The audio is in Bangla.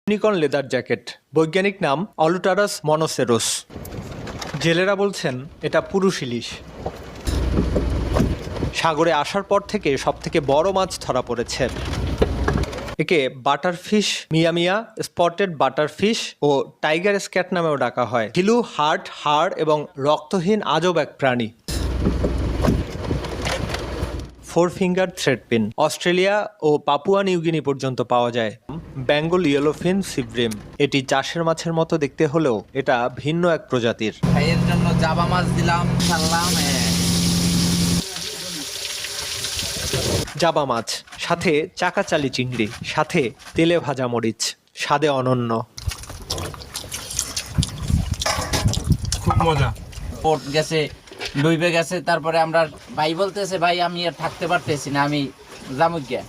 ইউনিকর্ন লেদার জ্যাকেট, বৈজ্ঞানিক নাম অলুটারাস মনোসেরোস। জেলেরা বলছেন এটা পুরুষ ইলিশ। সাগরে আসার পর থেকে সবথেকে বড় মাছ ধরা পড়েছে। একে বাটারফিশ, মিয়ামিয়া, স্পটেড বাটারফিশ ও টাইগার স্ক্যাট নামেও ডাকা হয়। ঘিলু, হাড় এবং রক্তহীন আজব এক প্রাণী। 4 ফিঙ্গার থ্রেডপিন অস্ট্রেলিয়া ও পাপুয়া নিউগিনি পর্যন্ত পাওয়া যায়। বেঙ্গল ইয়েলোফিন সিভরিম, এটি চাষের মাছের মতো দেখতে হলেও এটা ভিন্ন এক প্রজাতির। এর জন্য জাবা মাছ দিলাম, ছাড়লাম। জাবা মাছ, সাথে চাকাচালি চিংড়ি, সাথে তেলে ভাজা মরিচ, স্বাদে অনন্য। খুব মজা। পোর্ট গেছে, ডুইবে গেছে, তারপরে আমরা ভাই বলতেছে ভাই আমি আর থাকতে পারতেছি না, আমি জামুক গিয়া